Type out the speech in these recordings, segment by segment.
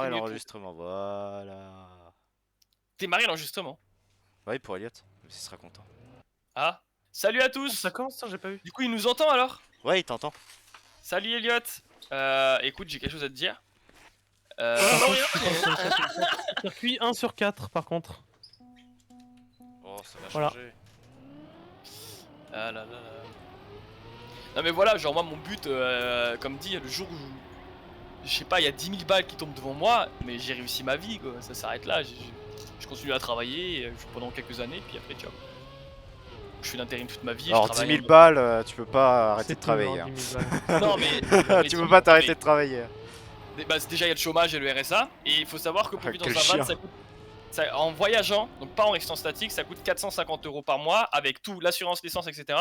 premier tour. l'enregistrement, voilà. Démarrer l'enregistrement. Oui, pour Elliot, il sera content. Ah, salut à Ça tous. commence, j'ai pas vu. Du coup, il nous entend alors? Ouais, il t'entend. Salut Elliot. Écoute, j'ai quelque chose à te dire. Par Non, contre, rien. je suis sur le circuit 1 sur 4 par contre. Oh, ça va Voilà. changer. Ah là là là. Non mais voilà, genre moi mon but, comme dit, le jour où je sais pas, il y a 10 000 balles qui tombent devant moi, mais j'ai réussi ma vie quoi, ça s'arrête là. Je continue à travailler pendant quelques années, puis après ciao. Je fais l'intérim toute ma vie, je Alors 10 travaille 000 balles, tu peux pas arrêter C'est de peu, travailler. hein, 10 000 balles. Non mais, Tu peux pas t'arrêter de travailler. Bah, déjà il y a le chômage et le RSA, et il faut savoir que pour vivre Quel dans un van, chien. ça coûte, en voyageant, donc pas en restant statique, ça coûte 450 € par mois, avec tout, l'assurance, l'essence, etc.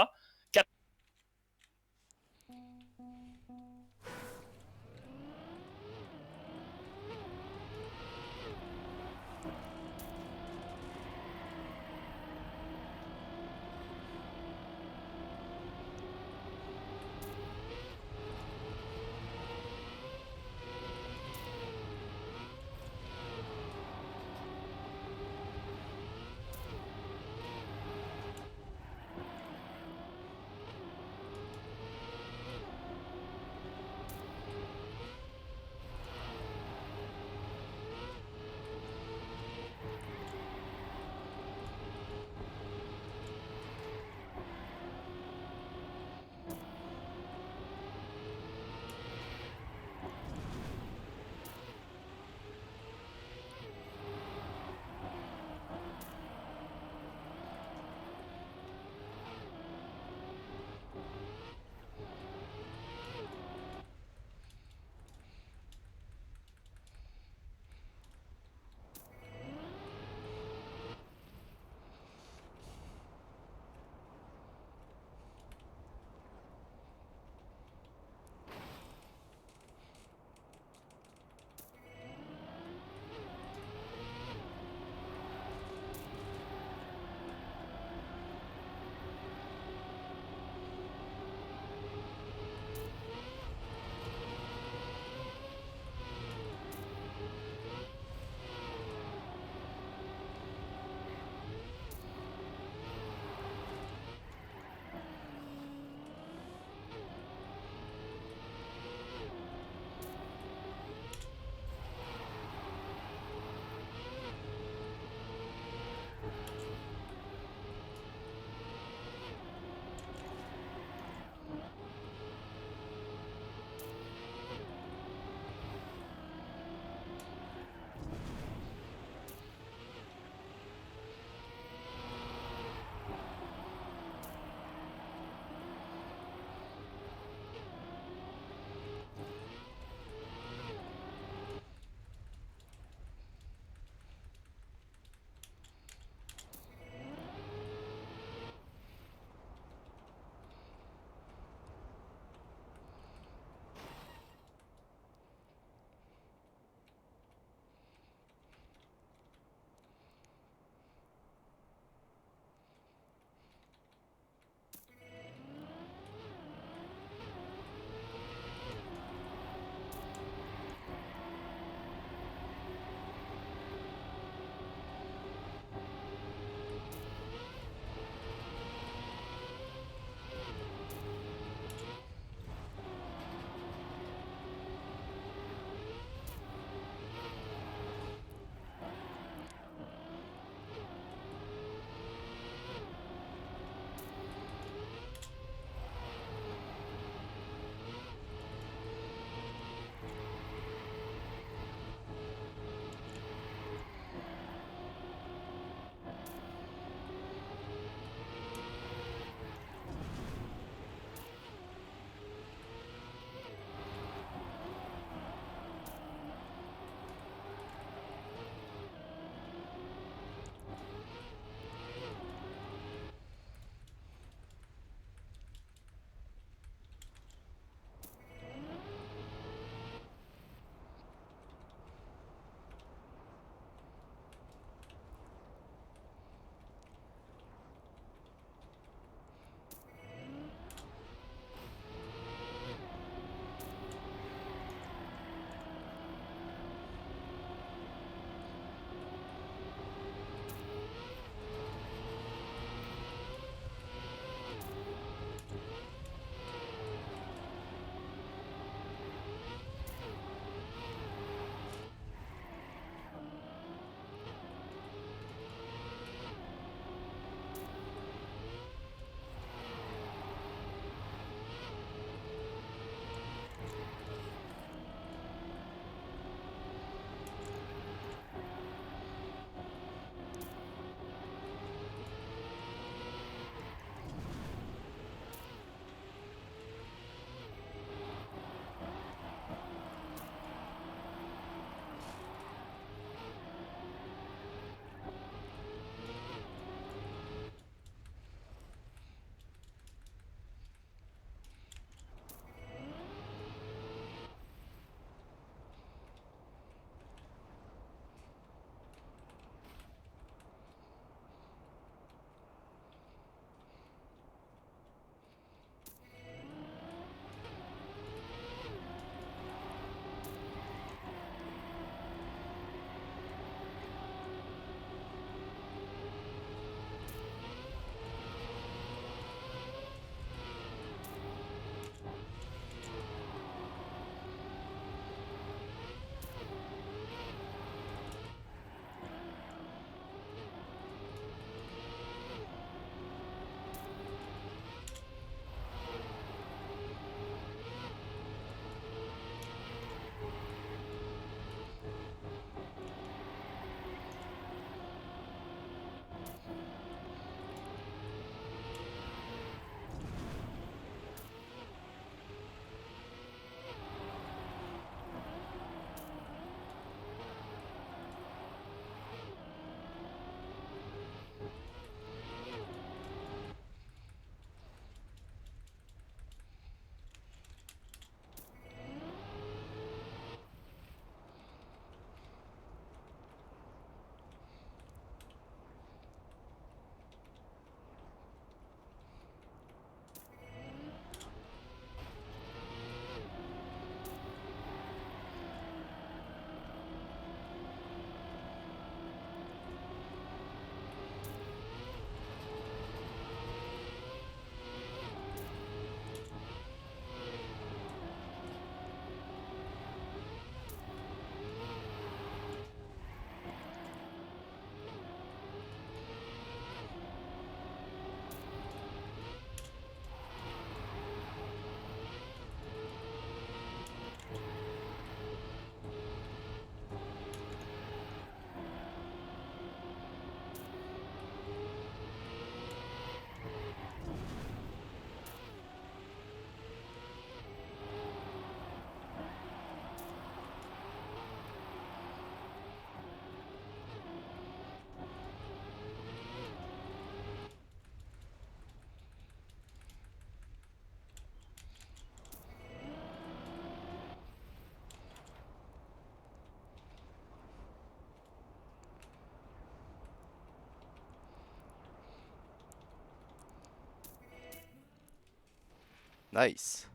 Nice.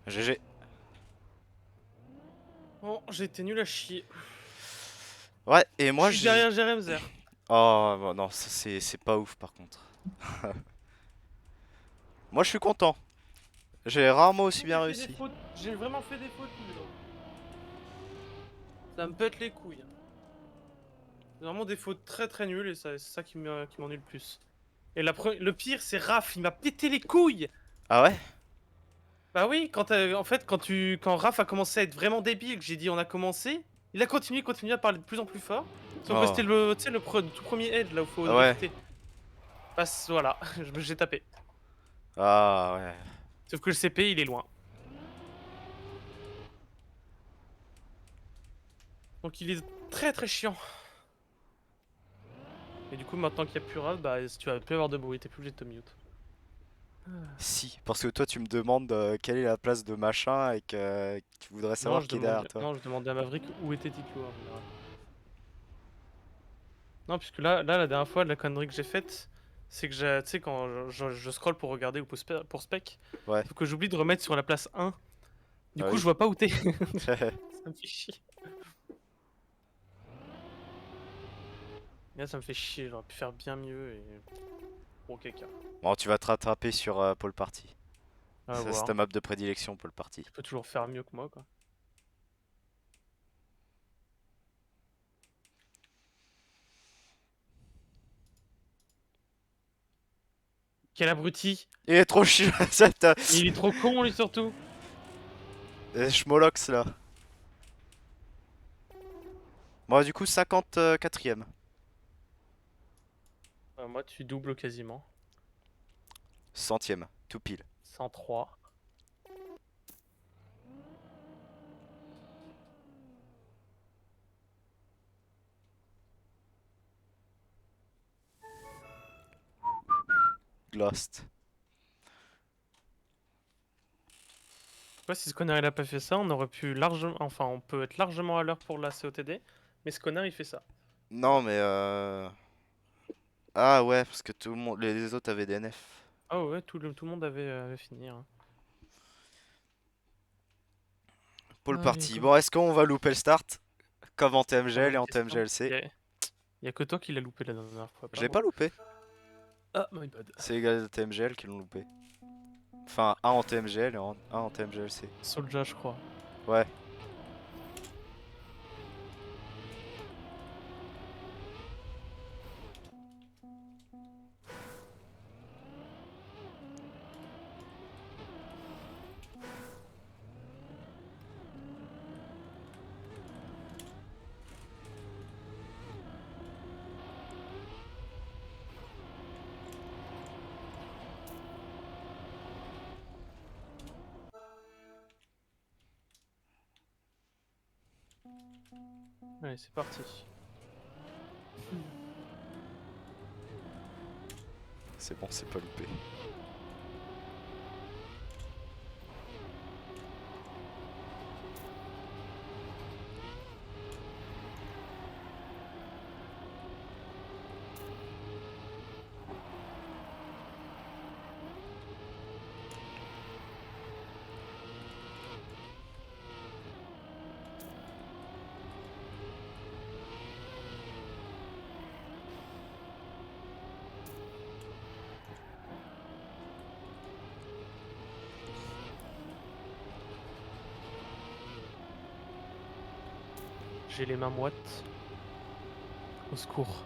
GG. Bon, j'ai été nul à chier. Ouais, et moi Je suis derrière Jeremzer. Oh bon, non, ça, c'est pas ouf par contre. Moi je suis content. J'ai rarement aussi bien réussi. J'ai vraiment fait des fautes nulles. Ça me pète les couilles. C'est vraiment des fautes très très nulles et c'est ça qui m'ennuie le plus. Et le pire, c'est Raph, il m'a pété les couilles. Ah ouais? Bah oui, en fait, quand Raph a commencé à être vraiment débile, que j'ai dit on a commencé, il a continué à parler de plus en plus fort. Sauf que Oh. c'était tu sais, tout premier edge là où faut Ah ouais. drifter. Bah voilà, j'ai tapé. Ah ouais. Sauf que le CP il est loin. Donc il est très très chiant. Et du coup, maintenant qu'il n'y a plus Raph, bah si tu vas plus avoir de bruit, t'es plus obligé de te mute. Si, parce que toi tu me demandes quelle est la place de machin et que tu voudrais savoir qui est derrière toi. Non, je demandais à Maverick où était Tico en général. Non, puisque là, la dernière fois, la connerie que j'ai faite, c'est que tu sais, quand je scroll pour regarder ou pour spec, Ouais. sauf que j'oublie de remettre sur la place 1. Du Ah coup, oui. je vois pas où t'es. Ça me fait chier. Là, ça me fait chier, j'aurais pu faire bien mieux et. Bon, caca. Bon, tu vas te rattraper sur Pole Party. À Ça, c'est voir. ta map de prédilection, Pole Party. Tu peux toujours faire mieux que moi, quoi. Quel abruti! Il est trop chiant, cette Il est trop con, lui, surtout! Schmolox là. Bon, du coup, 54ème. Moi, tu doubles quasiment. Centième, tout pile. 103. Lost. Ouais, si ce connard il a pas fait ça, on aurait pu largement. Enfin, on peut être largement à l'heure pour la COTD, mais ce connard il fait ça. Non, mais Ah ouais, parce que tout le monde, les autres avaient des nefs. Ah ouais, tout le monde avait fini. Hein. Pole Allez, Party. go. Bon, est-ce qu'on va louper le start? Comme en TMGL et Bonne en question. TMGLC? Y a que toi qui l'as loupé la dernière fois, Je pas l'ai moi. pas loupé. Ah, my bad. C'est les gars de TMGL qui l'ont loupé. Enfin, un en TMGL et un en TMGLC. Soulja, je crois. Ouais. Allez, c'est parti. C'est bon, c'est pas loupé. J'ai les mains moites. Au secours.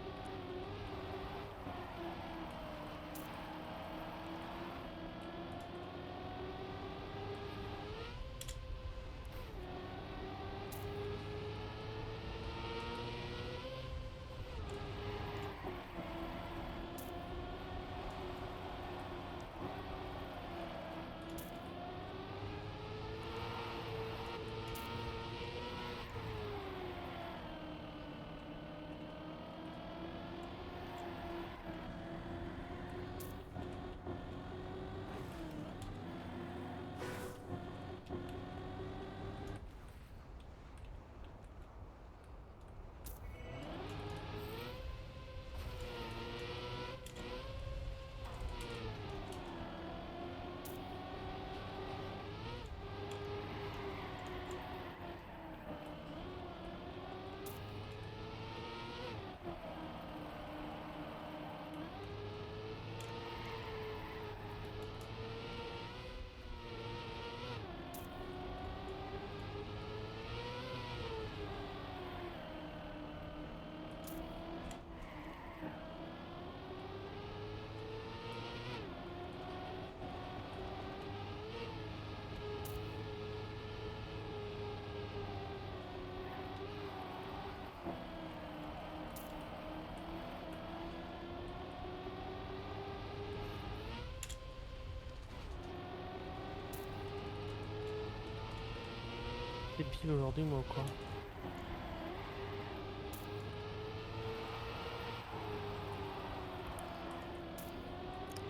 pile aujourd'hui, moi, ou quoi?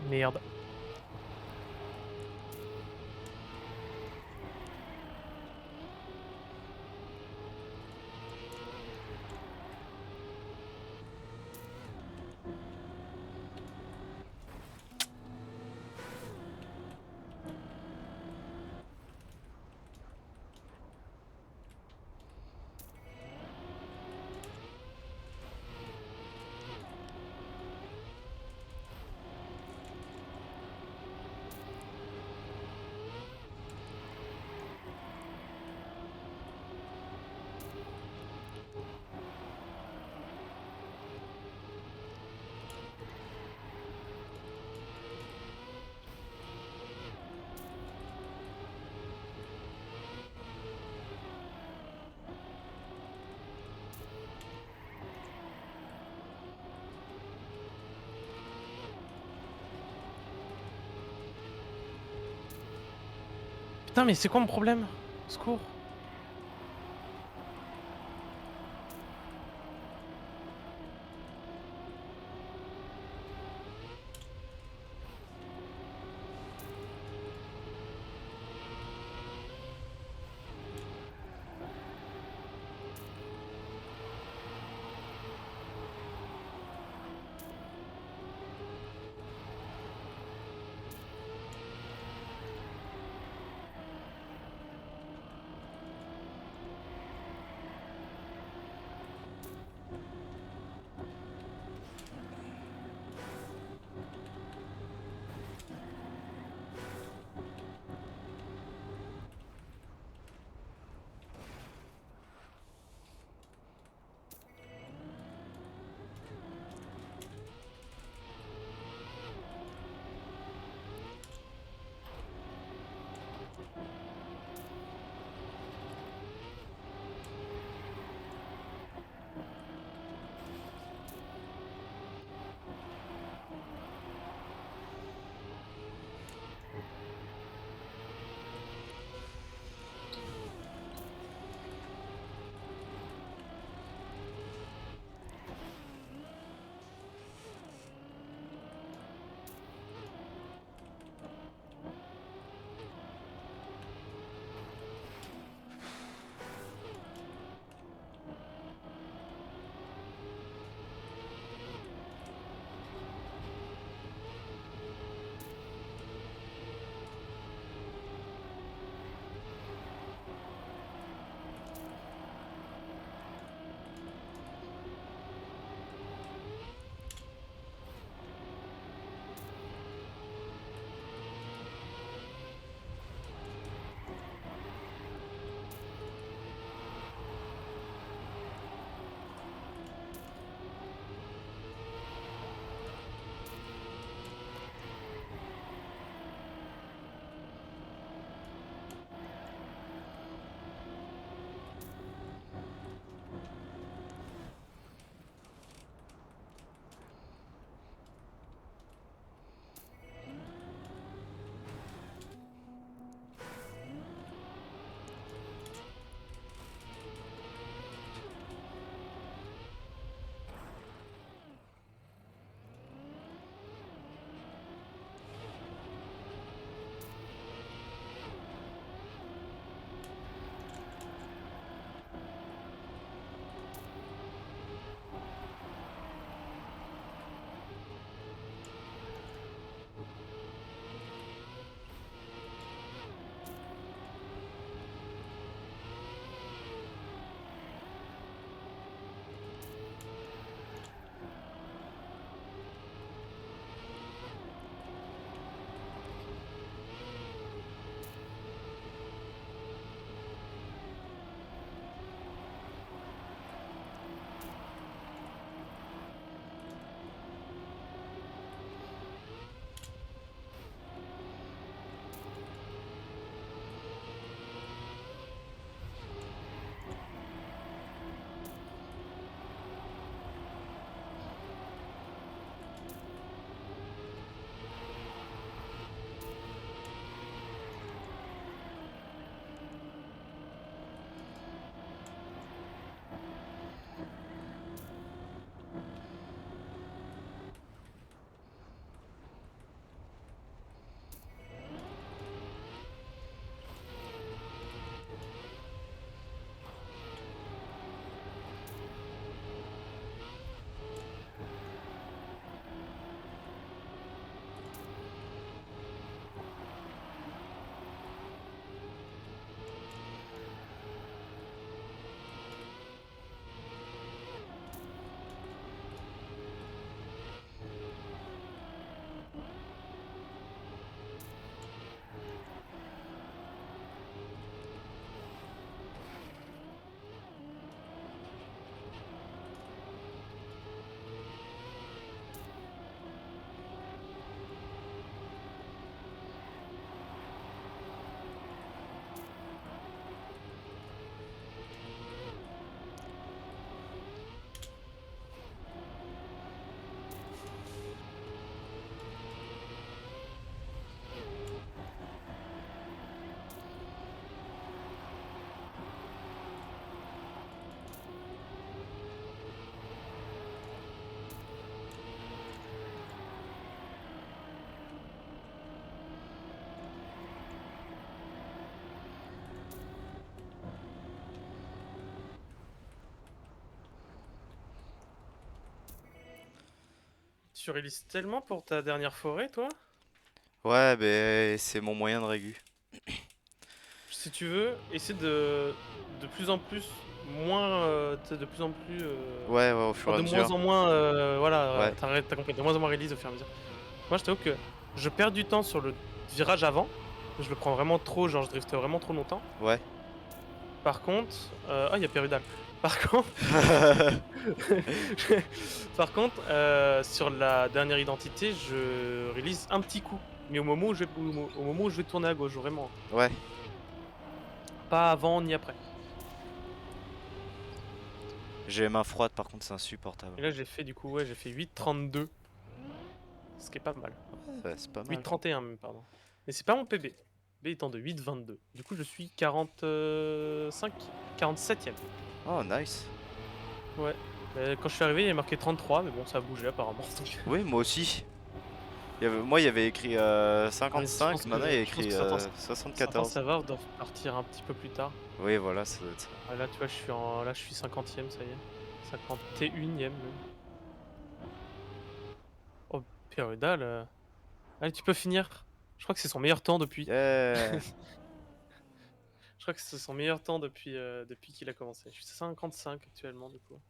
Merde. Putain, mais c'est quoi mon problème? Au secours. tu réalises tellement pour ta dernière forêt, toi. Ouais, ben c'est mon moyen de régu. Si tu veux, essaie de plus en plus moins, tu sais, de plus en plus, Ouais, ouais, au fur enfin, et à de moins mesure. en moins, voilà, Ouais. t'as compris, de moins en moins release au fur et à mesure. Moi, je t'avoue que je perds du temps sur le virage avant. Je le prends vraiment trop, genre je drifte vraiment trop longtemps. Ouais. Par contre, ah, il y a Pérudal. Par contre, par contre, sur la dernière identité, je release un petit coup. Mais au moment où je vais tourner à gauche, vraiment. Ouais. Pas avant ni après. J'ai les mains froides, par contre, c'est insupportable. Et là, j'ai fait du coup, ouais, j'ai fait 8,32. Ce qui est pas mal. Ouais, c'est pas mal. 8,31 même, pardon. Mais c'est pas mon PB. PB étant de 8,22. Du coup, je suis 45, 47ème. Oh, nice. Ouais. Quand je suis arrivé, il y avait marqué 33, mais bon, ça a bougé apparemment. Oui, moi aussi. Moi, il y avait écrit Je 55, pense que- maintenant il y a je pense écrit que certains 74. serveurs doivent partir un petit peu plus tard. Oui, voilà, ça doit être ça. Ah, là, tu vois, là, je suis 50ème, ça y est. 51ème même. Oh, Pérudal. Allez, tu peux finir. Je crois que c'est son meilleur temps depuis. Yeah. Je crois que c'est son meilleur temps depuis qu'il a commencé. Je suis 55 actuellement, du coup.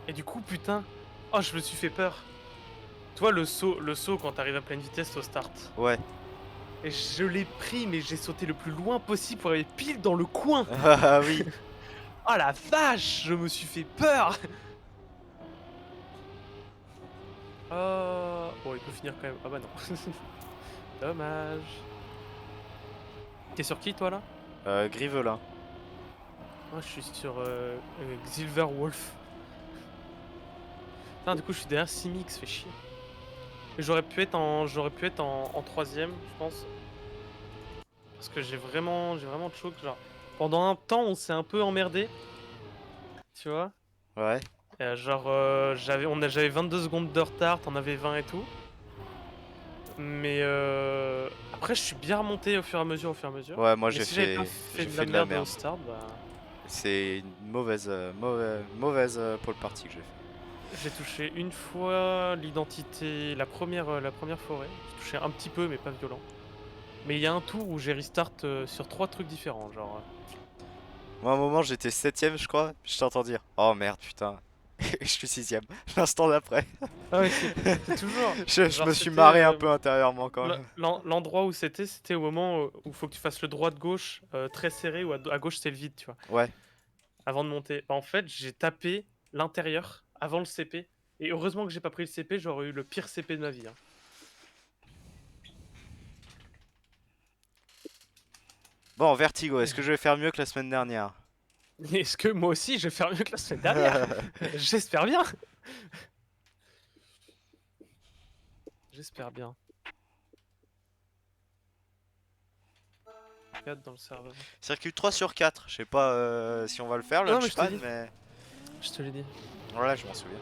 Et du coup, putain. Oh, je me suis fait peur. Toi, le saut quand t'arrives à pleine vitesse au start. Ouais. Et je l'ai pris, mais j'ai sauté le plus loin possible pour aller pile dans le coin. Ah oui. Oh la vache, je me suis fait peur. Oh, bon, il peut finir quand même. Ah bah non. Dommage. T'es sur qui, toi, là? Grivelin. Moi, je suis sur Silver Wolf. Putain, du coup, je suis derrière Simix, fait chier. Et j'aurais pu être en troisième, je pense. Parce que j'ai vraiment de choc. Genre, pendant un temps, on s'est un peu emmerdé. Tu vois? Ouais. Genre, j'avais 22 secondes de retard, t'en avais 20 et tout. Mais après, je suis bien remonté au fur et à mesure, Ouais, moi Mais j'ai si j'avais pas fait, fait j'ai de fait la de la merde au merde. start, bah. C'est une mauvaise pole party que j'ai fait. J'ai touché une fois l'identité, la première forêt. J'ai touché un petit peu, mais pas violent. Mais il y a un tour où j'ai restart sur 3 trucs différents, genre. Moi, à un moment, j'étais 7ème, je crois. Je t'entends dire, oh merde, putain. Je suis 6ème. L'instant d'après. Ah ouais, c'est toujours. Je Genre, me suis c'était marré un peu intérieurement quand même. l'endroit où c'était au moment où il faut que tu fasses le droite-gauche très serré, ou à gauche c'est le vide, tu vois, Ouais. avant de monter. Bah, en fait, j'ai tapé l'intérieur avant le CP. Et heureusement que j'ai pas pris le CP, j'aurais eu le pire CP de ma vie, hein. Bon, Vertigo, est-ce que je vais faire mieux que la semaine dernière? Est-ce que moi aussi je vais faire mieux que la semaine dernière? J'espère bien. J'espère bien. 4 dans le serveur. Circuit 3 sur 4. Je sais pas si on va le faire, Non, mais je te Lunchpad, dis. mais Je te l'ai dit. voilà, je m'en souviens.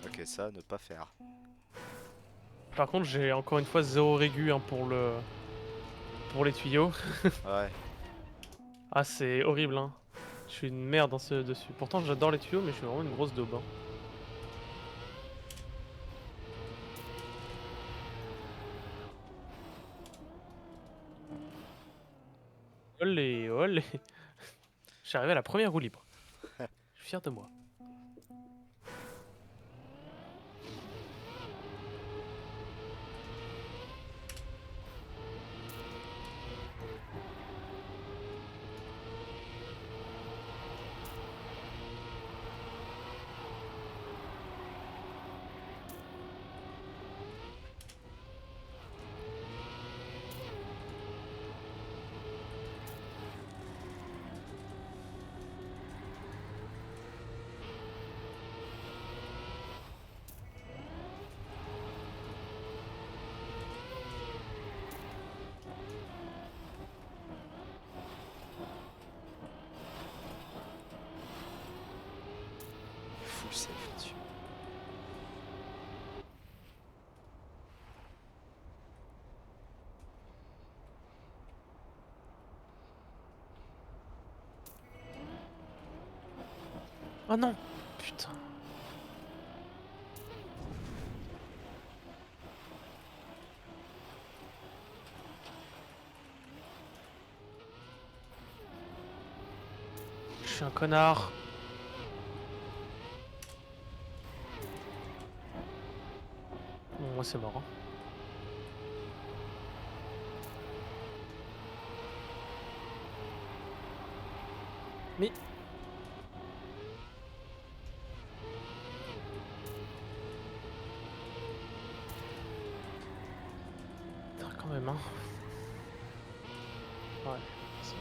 Ok, ça, ne pas faire. Par contre, j'ai encore une fois 0 régu, hein, pour les tuyaux. Ouais. Ah, c'est horrible, hein. Je suis une merde dessus. Pourtant, j'adore les tuyaux, mais je suis vraiment une grosse daube, hein. Olé, olé. Je suis arrivé à la première roue libre. Je suis fier de moi. Oh non. Putain. Je suis un connard. Bon, moi c'est mort. Hein. Mais... Putain, quand même, hein. Ouais. c'est-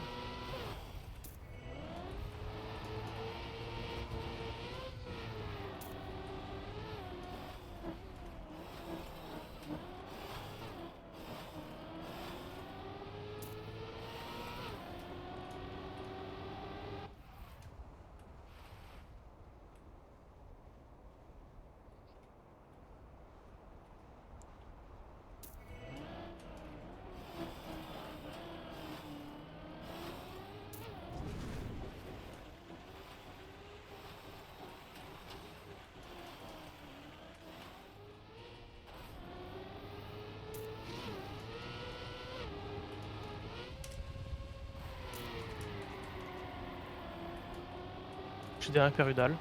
Je suis derrière Perudal.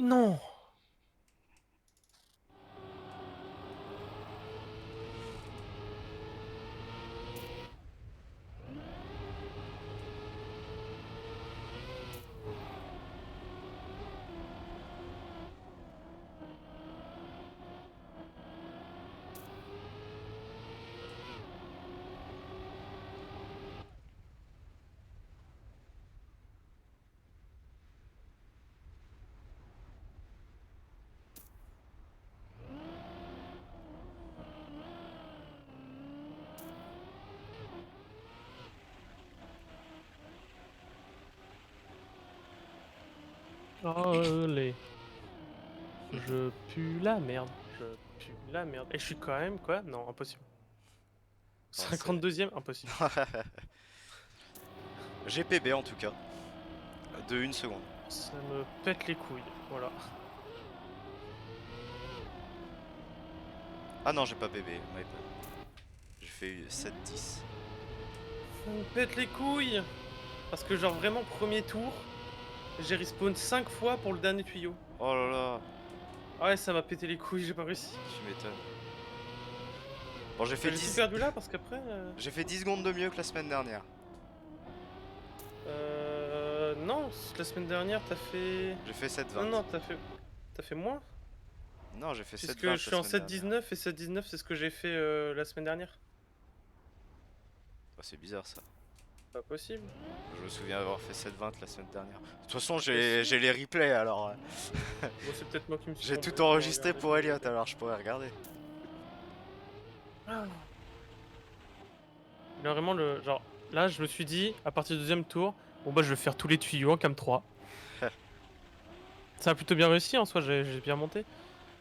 Non. Allez. Je pue la merde. Je pue la merde. Et je suis quand même quoi? Non, impossible. Non, c'est- 52e, impossible. GPB en tout cas. De 1 seconde. Ça me pète les couilles. Voilà. Ah non, j'ai pas PB. my bad. J'ai fait 7-10. Ça me pète les couilles. Parce que genre vraiment premier tour, j'ai respawn 5 fois pour le dernier tuyau. Oh là là, Ah ouais, ça m'a pété les couilles, j'ai pas réussi. tu m'étonnes. Bon, j'ai fait J'ai tout 10... perdu là parce qu'après... J'ai fait 10 secondes de mieux que la semaine dernière. Non, la semaine dernière t'as fait... J'ai fait 7-20. Non, non, t'as fait moins. Non, j'ai fait 7-20 Puisque la je suis en semaine dernière. 7-19 et 7-19 c'est ce que j'ai fait la semaine dernière. Oh, c'est bizarre ça. Pas possible. Je me souviens avoir fait 7-20 la semaine dernière. De toute façon, j'ai les replays alors. Bon, c'est peut-être moi qui me suis J'ai trompé, tout je vais enregistré regarder. pour Elliot alors je pourrais regarder. Ah. Là, vraiment, genre, là, je me suis dit, à partir du deuxième tour, bon bah je vais faire tous les tuyaux en cam 3. Ça a plutôt bien réussi en soi, j'ai bien monté.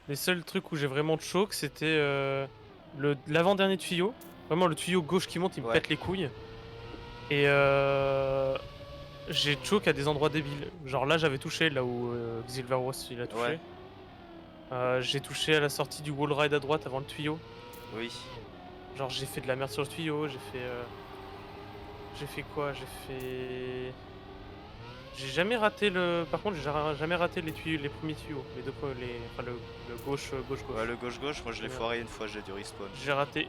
Les seuls trucs où j'ai vraiment de choc, c'était l'avant-dernier tuyau. Vraiment, le tuyau gauche qui monte, il me Ouais. pète les couilles. Et j'ai choc à des endroits débiles. Genre là, j'avais touché là où Xilvaros il a touché. Ouais. J'ai touché à la sortie du wall ride à droite avant le tuyau. Oui. Genre j'ai fait de la merde sur le tuyau, j'ai fait quoi? J'ai jamais raté le. Par contre, j'ai jamais raté les tuyaux, les premiers tuyaux, les deux, enfin le gauche, gauche, gauche. Ouais, le gauche-gauche, moi je l'ai Ouais. foiré une fois, j'ai dû respawn. J'ai raté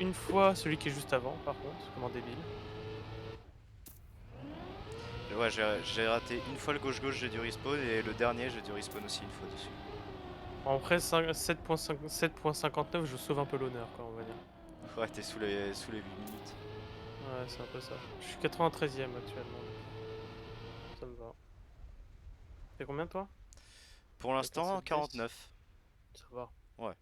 une fois celui qui est juste avant, par contre, comme un débile. Ouais, j'ai raté une fois le gauche-gauche, j'ai dû respawn, et le dernier, j'ai dû respawn aussi une fois dessus. Après 7.59, je sauve un peu l'honneur, quoi, on va dire. Ouais, t'es sous les 8 minutes. Ouais, c'est un peu ça. Je suis 93ème actuellement. Ça me va. T'es combien toi? Pour l'instant, cette baisse. 49. Ça va. Ouais.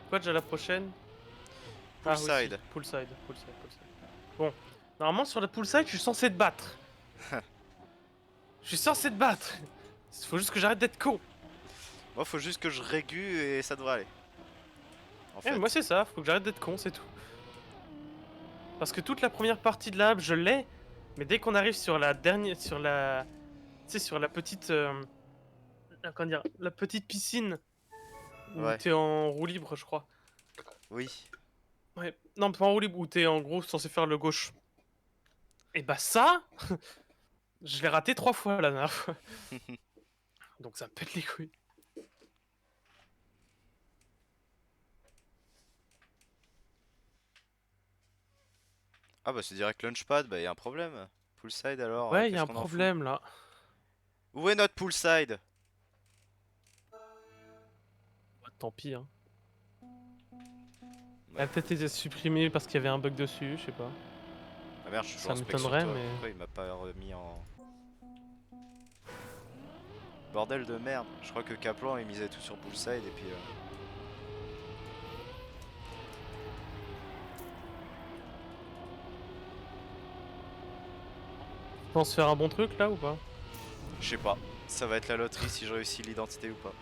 Quoi déjà la prochaine? Poolside. Oui, si. Poolside. Bon, normalement sur la poolside, je suis censé te battre. Je suis censé te battre. Il faut juste que j'arrête d'être con. Moi, faut juste que je régu et ça devrait aller. En fait. Moi c'est ça, faut que j'arrête d'être con, c'est tout. Parce que toute la première partie de la map, je l'ai, mais dès qu'on arrive sur la dernière, tu sais, sur la petite, comment dire, la petite piscine où Ouais. t'es en roue libre, je crois. Oui. Ouais, non, pas en roue libre, où t'es en gros censé faire le gauche. Et bah ça, je l'ai raté 3 fois la dernière fois. Donc ça me pète les couilles. Ah bah c'est direct launchpad, bah y a un problème. Poolside alors, Ouais, il y a qu'est-ce un qu'on en fout? problème là. Où est notre poolside? Ouais, tant pis, hein. Ouais. Elle a peut-être été supprimée parce qu'il y avait un bug dessus, je sais pas. Ah merde, je suis Ça en spec sur m'étonnerait, toi. mais- Pourquoi il m'a pas remis en... Bordel de merde. Je crois que Kaplan il misait tout sur poolside et puis... Tu penses faire un bon truc là ou pas? Je sais pas. Ça va être la loterie si je réussis l'identité ou pas.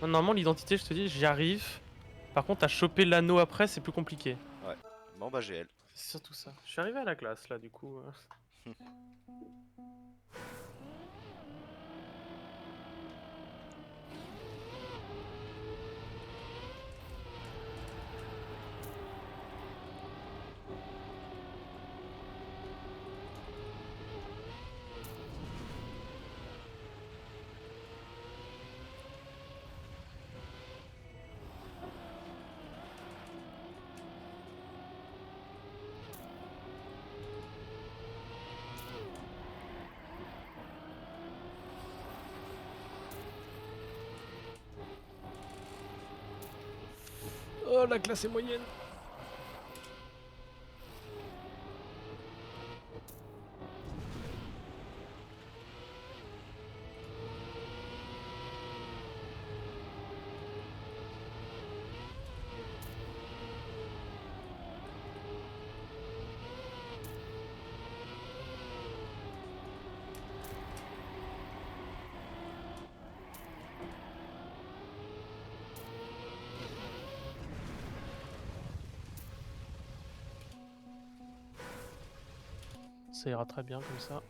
Non, normalement, l'identité, je te dis, j'y arrive. Par contre, à choper l'anneau après, c'est plus compliqué. Bon bah GL. C'est surtout ça. Je suis arrivé à la classe là, du coup. la classe est moyenne. Ça ira très bien comme ça.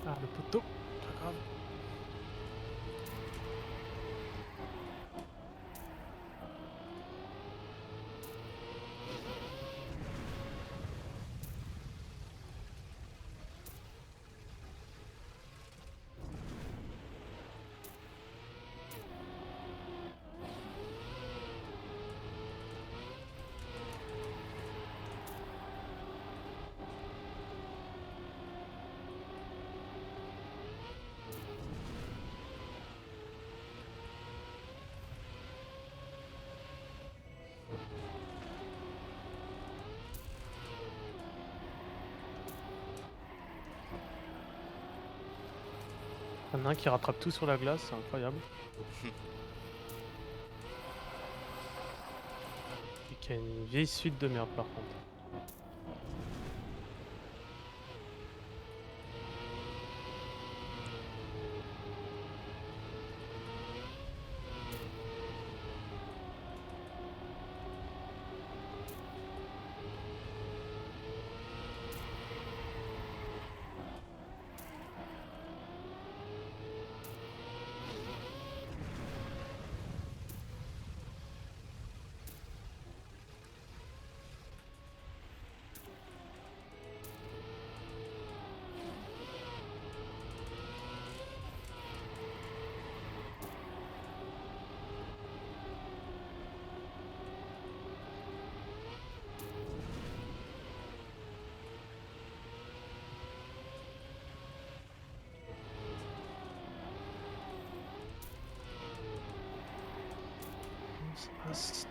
Ah, le poteau, pas grave. Il y en a un qui rattrape tout sur la glace, c'est incroyable. Et qui a une vieille suite de merde par contre. Ça passe.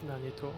Dernier tour.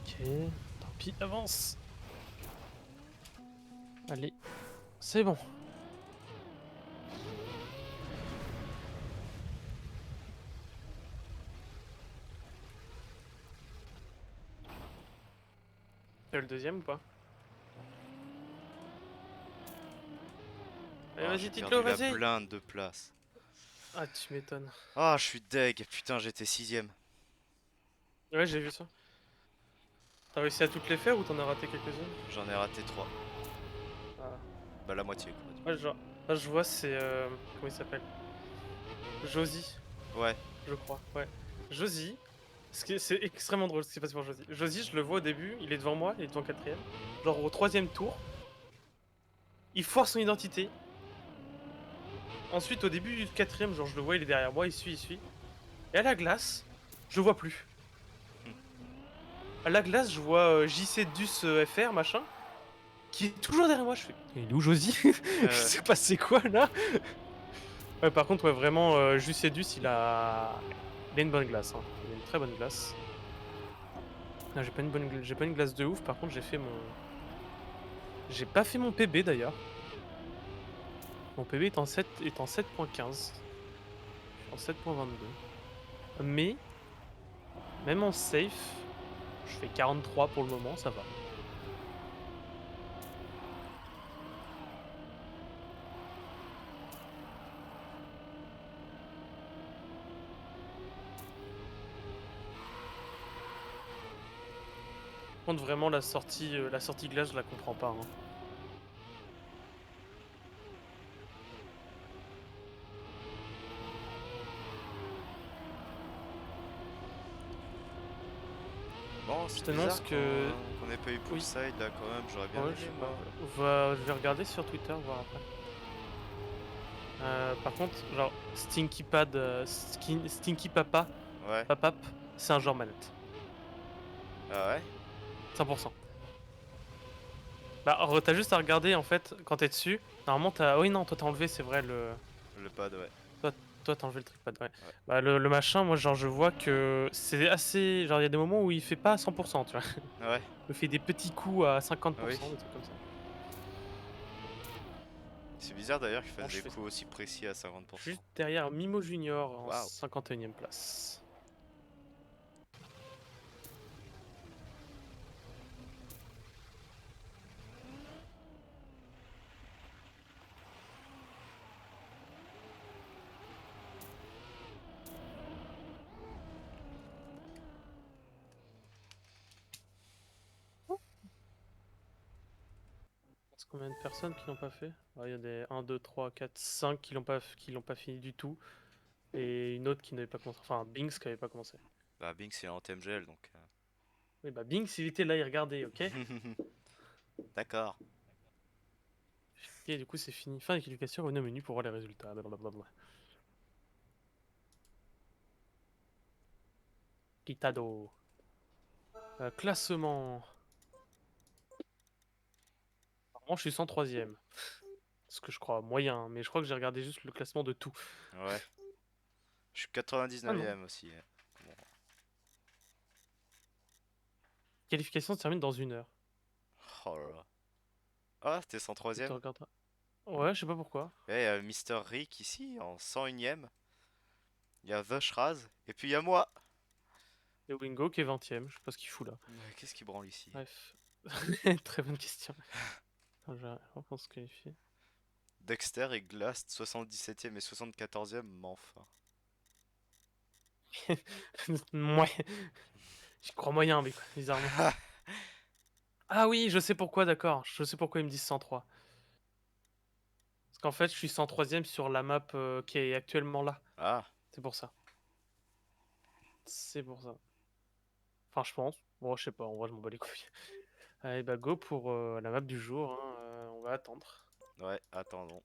Ok, tant pis, avance. Allez, c'est bon. Tu as le deuxième ou pas? Allez, Ah, vas-y, j'ai Titlo, perdu la vas-y. blinde de place. Ah, tu m'étonnes. Ah, je suis deg. Putain, j'étais 6ème. Ouais, j'ai vu ça. T'as réussi à toutes les faire ou t'en as raté quelques-unes? J'en ai raté 3. Ah. Bah, la moitié, quoi. Du Ouais, genre, là, je vois, c'est. Comment il s'appelle? Josie, coup. Ouais. je crois. Ouais. Josie. C'est extrêmement drôle ce qui s'est passé pour Josie. Josie, je le vois au début, il est devant moi, il est devant le quatrième. Genre au troisième tour, il foire son identité. Ensuite, au début du quatrième, genre je le vois, il est derrière moi, il suit, il suit. Et à la glace, je le vois plus. À la glace, je vois JC Dus FR, machin, qui est toujours derrière moi. Je fais, il est où Josie? Il Euh, s'est passé quoi là? Ouais, par contre, ouais, vraiment, JC Dus, il a une bonne glace. Hein. Il a une très bonne glace. Non, j'ai pas une glace de ouf. Par contre, j'ai pas fait mon PB d'ailleurs. Mon PB est en 7.15. Je suis en 7.22. Mais, même en safe, je fais 43 pour le moment, ça va. Par contre, vraiment, la sortie glace, je la comprends pas. Hein. Bon, Je c'est t'annonce bizarre que... qu'on ait pas eu Oui. Poolside là quand même. J'aurais bien Ouais, aimé, je sais moi. pas. Je vais regarder sur Twitter, voir après. Par contre, genre, Stinky Pad, Stinky Papa, Ouais. Papap, c'est un genre manette. Ah ouais? 100%. Bah, t'as juste à regarder en fait quand t'es dessus. Normalement, t'as. Oui, non, toi t'as enlevé, c'est vrai, le. Le pad, ouais. Toi, toi t'as enlevé le trackpad, ouais. Ouais. Bah, le machin, moi, genre, je vois que c'est assez. Genre, il y a des moments où il fait pas à 100%, tu vois. Ouais. Il fait des petits coups à Oui. 50%, des trucs comme ça. C'est bizarre d'ailleurs qu'il Bon, fasse je des fais coups aussi précis à 50%. juste derrière Mimo Junior en Waouh. 51e place. C'est combien de personnes qui l'ont pas fait? Il y a des 1, 2, 3, 4, 5 qui l'ont pas fini du tout. Et une autre qui n'avait pas commencé. Enfin, Binks qui avait pas commencé. Bah, Bing, c'est en TMGL donc. Oui, bah Binks, il était là, il regardait, ok? D'accord. Et du coup, c'est fini. Fin d'éducation, revenez au menu pour voir les résultats. Blablabla. Quitado. Classement. Normalement, je suis 103ème. Ce que je crois moyen, hein, mais je crois que j'ai regardé juste le classement de tout. Ouais. Je suis Ah non. 99ème aussi. Bon. Qualification se termine dans 1 heure. Oh là là. Ah, t'es Tu 103ème. regarderas. Ouais, je sais pas pourquoi. Et il y a Mister Rick ici, en 101ème. Il y a The Shraz. Et puis il y a moi. Et Wingo qui est 20ème, je sais pas ce qu'il fout là. Qu'est-ce qui branle ici? Bref. Très bonne question. Attends, je vais reprendre ce qualifié. Dexter et Glast, 77ème et 74ème, mais enfin. Ouais, j'y crois moyen, mais quoi, bizarrement. Ah oui, je sais pourquoi, d'accord. Je sais pourquoi ils me disent 103. Parce qu'en fait, je suis 103ème sur la map qui est actuellement là. Ah, C'est pour ça. C'est pour ça. Enfin, je pense. Bon, je sais pas, en vrai, je m'en bats les couilles. Allez, bah go pour la map du jour, hein, on va attendre. ouais, attendons.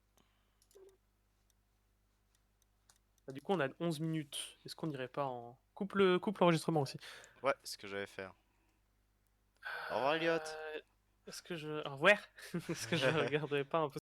Bah, du coup, on a 11 minutes. Est-ce qu'on irait pas en... couple l'enregistrement aussi. Ouais, c'est ce que j'allais faire. Au revoir, Elliot. Est-ce que je... Au revoir. Est-ce que je regarderai pas un peu